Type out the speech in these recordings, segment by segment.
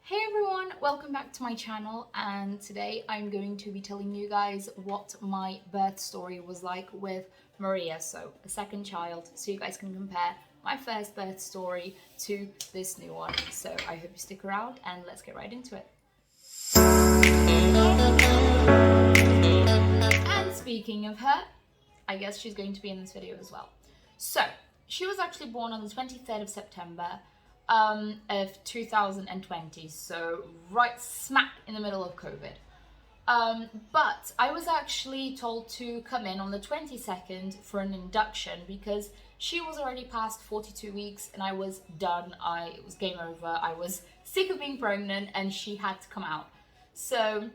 Hey everyone, welcome back to my channel, and today I'm going to be telling you guys what my birth story was like with Maria, so a second child, so you guys can compare my first birth story to this new one. So I hope you stick around and let's get right into it. And speaking of her, I guess she's going to be in this video as well. So she was actually born on the 23rd of September of 2020, so right smack in the middle of COVID. But I was actually told to come in on the 22nd for an induction because she was already past 42 weeks and I was done. It was game over. I was sick of being pregnant and she had to come out. So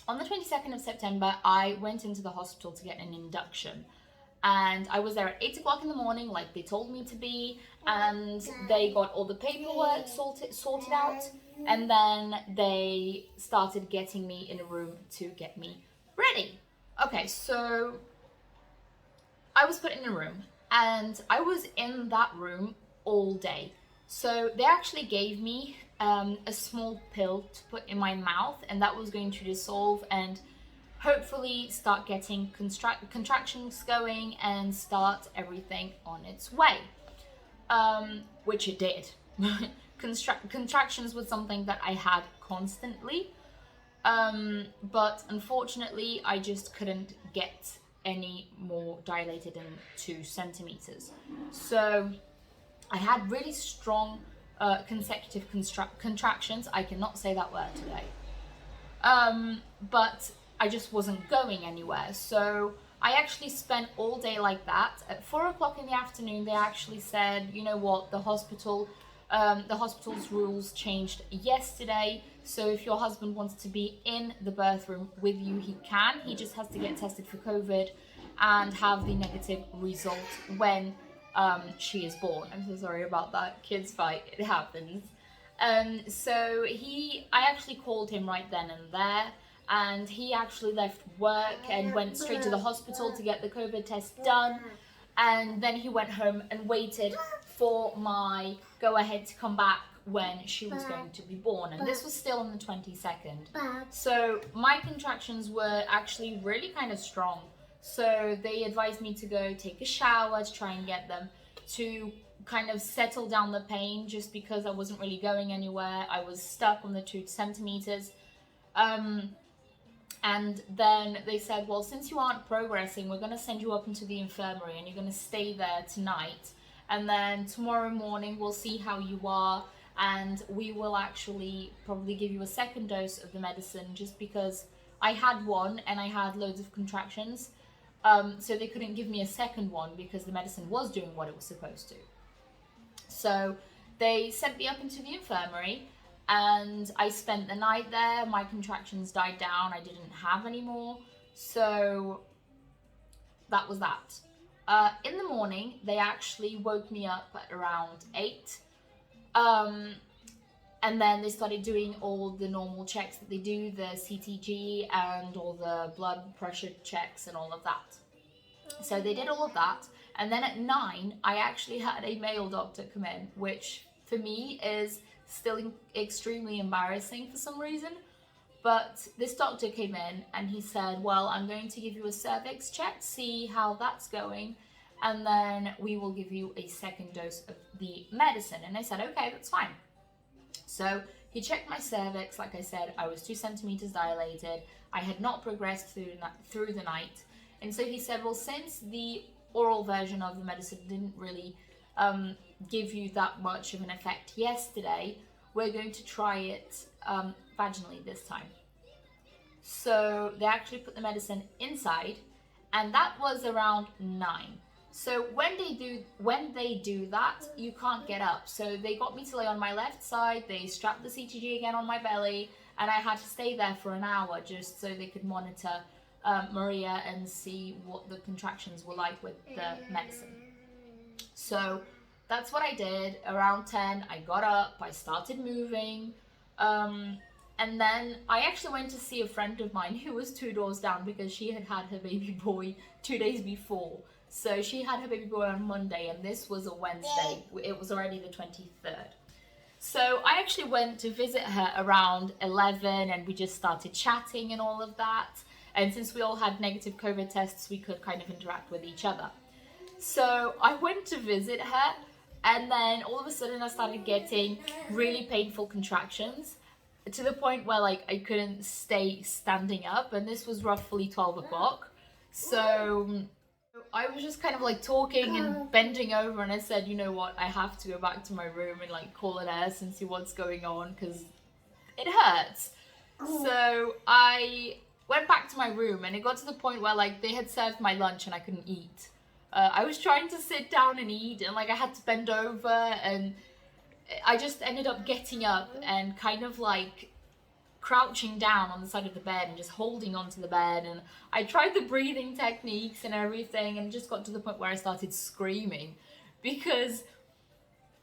on the 22nd of September, I went into the hospital to get an induction. And I was there at 8 o'clock in the morning, like they told me to be, and they got all the paperwork sorted out, and then they started getting me in a room to get me ready. Okay, so I was put in a room, and I was in that room all day. So they actually gave me a small pill to put in my mouth, and that was going to dissolve and hopefully start getting contractions going and start everything on its way, which it did. Contractions was something that I had constantly, but unfortunately I just couldn't get any more dilated than 2 centimeters. So I had really strong consecutive contractions. I cannot say that word today. But I just wasn't going anywhere. So I actually spent all day like that. At 4 o'clock in the afternoon, they actually said, you know what, the hospital's rules changed yesterday. So if your husband wants to be in the birth room with you, he can. He just has to get tested for COVID and have the negative result when she is born. I'm so sorry about that. Kids fight, it happens. So I actually called him right then and there, and he actually left work and went straight to the hospital to get the COVID test done, and then he went home and waited for my go-ahead to come back when she was going to be born, and this was still on the 22nd. So my contractions were actually really kind of strong, so they advised me to go take a shower to try and get them to kind of settle down the pain, just because I wasn't really going anywhere. I was stuck on the 2 centimeters. And then they said, well, since you aren't progressing, we're going to send you up into the infirmary and you're going to stay there tonight. And then tomorrow morning, we'll see how you are. And we will actually probably give you a second dose of the medicine, just because I had one and I had loads of contractions. So they couldn't give me a second one because the medicine was doing what it was supposed to. So they sent me up into the infirmary and I spent the night there. My contractions died down. I didn't have any more. So that was that. In the morning, they actually woke me up at around 8. And then they started doing all the normal checks that they do, the CTG and all the blood pressure checks and all of that. So they did all of that. And then at 9, I actually had a male doctor come in, which for me is still extremely embarrassing for some reason. But this doctor came in and he said, well, I'm going to give you a cervix check, see how that's going, and then we will give you a second dose of the medicine. And I said, okay, that's fine. So he checked my cervix. Like I said, I was 2 centimeters dilated. I had not progressed through the night. And so he said, well, since the oral version of the medicine didn't really give you that much of an effect yesterday, we're going to try it vaginally this time. So they actually put the medicine inside, and that was around 9. So when they do that, you can't get up. So they got me to lay on my left side, they strapped the CTG again on my belly, and I had to stay there for an hour just so they could monitor Maria and see what the contractions were like with the medicine. So that's what I did. Around 10, I got up, I started moving, and then I actually went to see a friend of mine who was 2 doors down because she had had her baby boy 2 days before. So she had her baby boy on Monday and this was a Wednesday. It was already the 23rd. So I actually went to visit her around 11 and we just started chatting and all of that. And since we all had negative COVID tests, we could kind of interact with each other. So I went to visit her, and then all of a sudden I started getting really painful contractions to the point where like I couldn't stay standing up, and this was roughly 12 o'clock. So I was just kind of like talking and bending over, and I said, you know what, I have to go back to my room and like call a nurse and see what's going on because it hurts. So I went back to my room, and it got to the point where like they had served my lunch and I couldn't eat. I was trying to sit down and eat, and like I had to bend over, and I just ended up getting up and kind of like crouching down on the side of the bed and just holding onto the bed, and I tried the breathing techniques and everything, and just got to the point where I started screaming because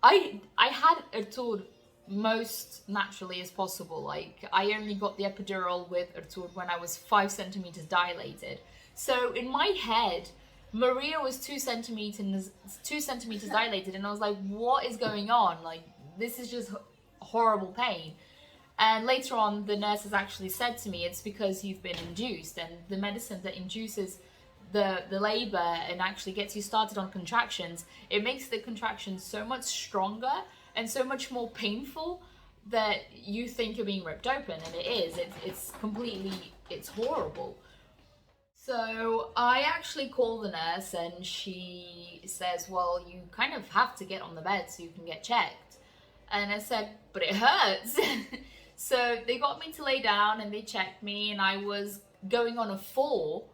I had Ertur most naturally as possible. Like I only got the epidural with Ertur when I was 5 centimeters dilated. So in my head, Maria was 2 centimeters dilated, and I was like, what is going on? Like, this is just horrible pain. And later on, the nurses actually said to me, it's because you've been induced, and the medicine that induces the labor and actually gets you started on contractions, it makes the contractions so much stronger and so much more painful that you think you're being ripped open, and it is. It's horrible. So I actually call the nurse, and she says, well, you kind of have to get on the bed so you can get checked. And I said, but it hurts. So they got me to lay down and they checked me, and I was going on a 4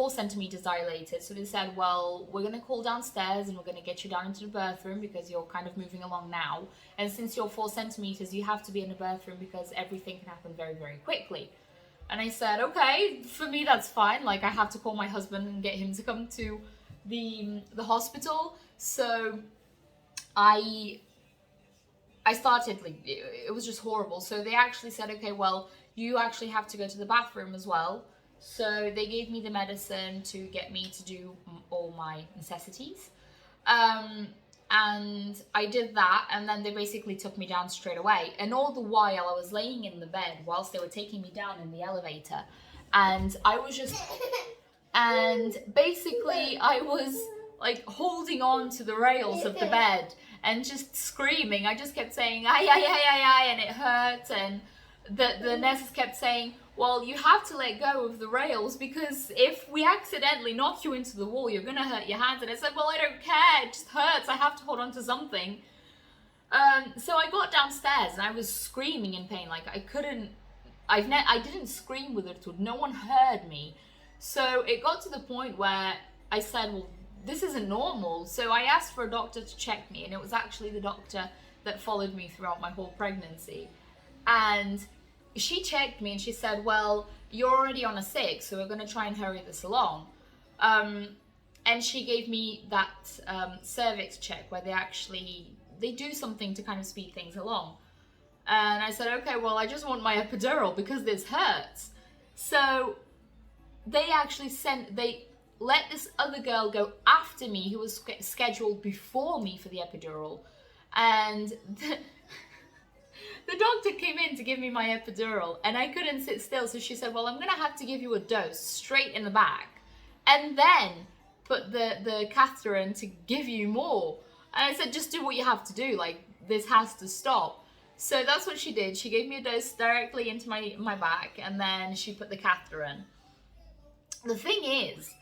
centimeters dilated. So they said, well, we're going to call downstairs and we're going to get you down into the birth room because you're kind of moving along now. And since you're 4 centimeters, you have to be in the birth room because everything can happen very, very quickly. And I said, okay, for me that's fine. Like I have to call my husband and get him to come to the hospital. So I started, like, it was just horrible. So they actually said, okay, well, you actually have to go to the bathroom as well. So they gave me the medicine to get me to do all my necessities. And I did that, and then they basically took me down straight away. And all the while I was laying in the bed whilst they were taking me down in the elevator. And I was just, and basically I was like holding on to the rails of the bed and just screaming. I just kept saying, ay, ay, ay, ay, ay, and it hurt. And the nurses kept saying, well, you have to let go of the rails because if we accidentally knock you into the wall, you're gonna hurt your hands. And I said, well, I don't care, it just hurts, I have to hold on to something. So I got downstairs and I was screaming in pain. Like I didn't scream with it, no one heard me. So it got to the point where I said, well, this isn't normal. So I asked for a doctor to check me, and it was actually the doctor that followed me throughout my whole pregnancy. And she checked me and she said, well, you're already on a 6, so we're going to try and hurry this along. And she gave me that cervix check where they do something to kind of speed things along. And I said, okay, well, I just want my epidural because this hurts. So they let this other girl go after me who was scheduled before me for the epidural. And the doctor came in to give me my epidural and I couldn't sit still. So she said, well, I'm going to have to give you a dose straight in the back and then put the catheter in to give you more. And I said, just do what you have to do. Like, this has to stop. So that's what she did. She gave me a dose directly into my back, and then she put the catheter in. The thing is,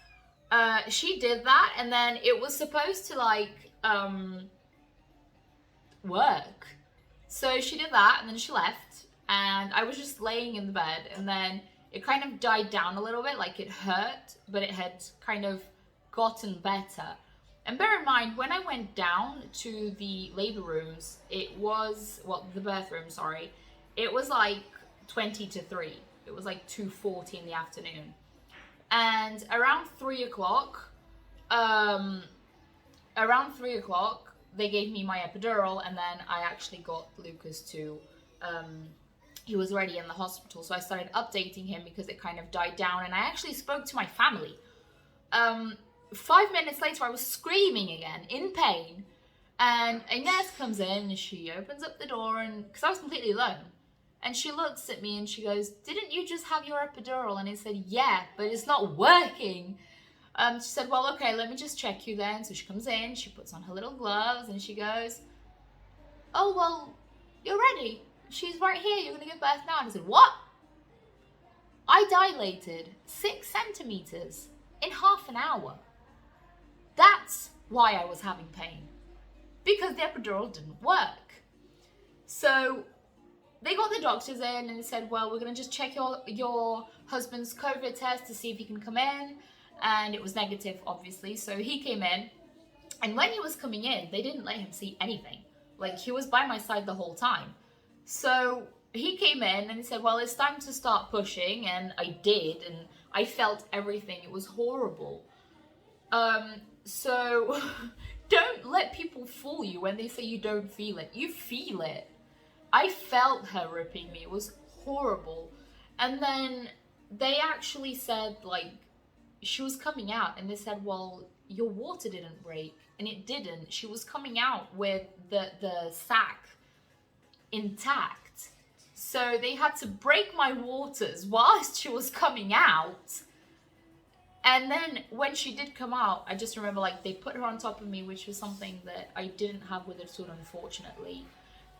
she did that, and then it was supposed to like work. So she did that, and then she left, and I was just laying in the bed, and then it kind of died down a little bit. Like, it hurt, but it had kind of gotten better. And bear in mind, when I went down to the labor rooms, it was, well, the birth room, sorry, it was like 20 to 3. It was like 2:40 in the afternoon. And around 3 o'clock, they gave me my epidural, and then I actually got Lucas to, he was already in the hospital. So I started updating him because it kind of died down, and I actually spoke to my family. 5 minutes later, I was screaming again in pain, And a nurse comes in and she opens up the door, and because I was completely alone, and she looks at me and she goes, "Didn't you just have your epidural?" And I said, "Yeah, but it's not working." She said, "Well, okay, let me just check you then." So she comes in, she puts on her little gloves, and she goes, "Oh, well, you're ready. She's right here. You're going to give birth now." And I said, "What?" I dilated 6 centimeters in half an hour. That's why I was having pain, because the epidural didn't work. So they got the doctors in and said, "Well, we're going to just check your husband's COVID test to see if he can come in." And it was negative, obviously. So he came in, and when he was coming in, they didn't let him see anything. Like, he was by my side the whole time. So he came in and he said, "Well, it's time to start pushing." And I did, and I felt everything. It was horrible. So don't let people fool you when they say you don't feel it. You feel it. I felt her ripping me. It was horrible. And then they actually said, like, she was coming out, and they said, "Well, your water didn't break." And it didn't. She was coming out with the sac intact. So they had to break my waters whilst she was coming out. And then when she did come out, I just remember, like, they put her on top of me, which was something that I didn't have with her too, unfortunately.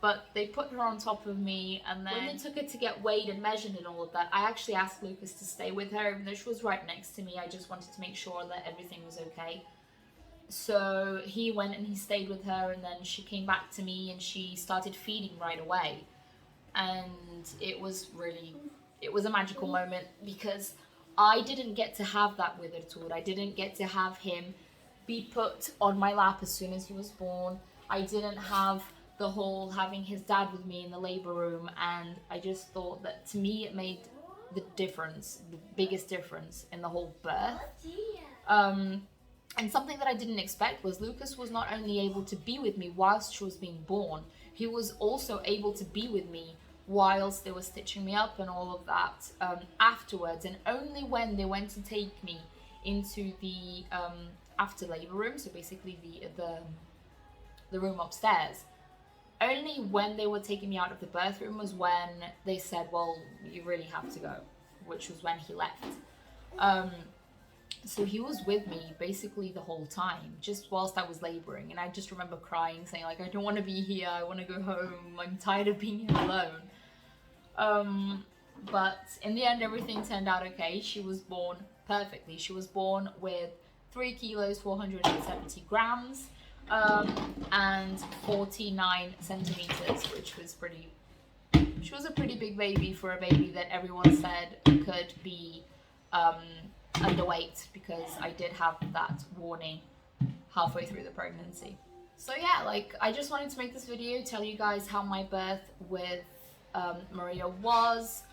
But they put her on top of me, and then when they took her to get weighed and measured and all of that, I actually asked Lucas to stay with her, even though she was right next to me. I just wanted to make sure that everything was okay. So he went and he stayed with her, and then she came back to me and she started feeding right away. And it was a magical moment, because I didn't get to have that with Ertuğrul. I didn't get to have him be put on my lap as soon as he was born. I didn't have the whole having his dad with me in the labor room, and I just thought that, to me, it made the difference, the biggest difference in the whole birth. And something that I didn't expect was Lucas was not only able to be with me whilst she was being born, he was also able to be with me whilst they were stitching me up and all of that afterwards. And only when they went to take me into the after labor room, so basically the room upstairs, only when they were taking me out of the birth room was when they said, "Well, you really have to go," which was when he left. So he was with me basically the whole time, just whilst I was laboring. And I just remember crying, saying, like, "I don't want to be here. I want to go home. I'm tired of being here alone." But in the end, everything turned out okay. She was born perfectly. She was born with 3 kilos, 470 grams, and 49 centimeters, which was she was a pretty big baby for a baby that everyone said could be underweight, because I did have that warning halfway through the pregnancy. So yeah, like, I just wanted to make this video, tell you guys how my birth with Maria was,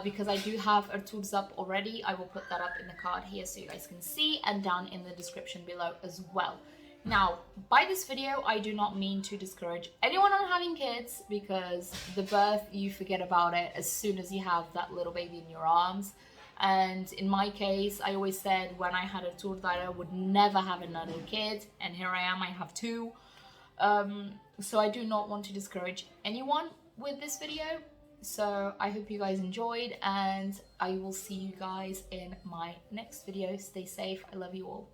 because I do have Ertuğrul's up already. I will put that up in the card here so you guys can see, and down in the description below as well. Now, by this video, I do not mean to discourage anyone on having kids, because the birth, you forget about it as soon as you have that little baby in your arms. And in my case, I always said when I had Ertuğrul that I would never have another kid, and here I am, I have 2. So I do not want to discourage anyone with this video. So I hope you guys enjoyed, and I will see you guys in my next video. Stay safe. I love you all.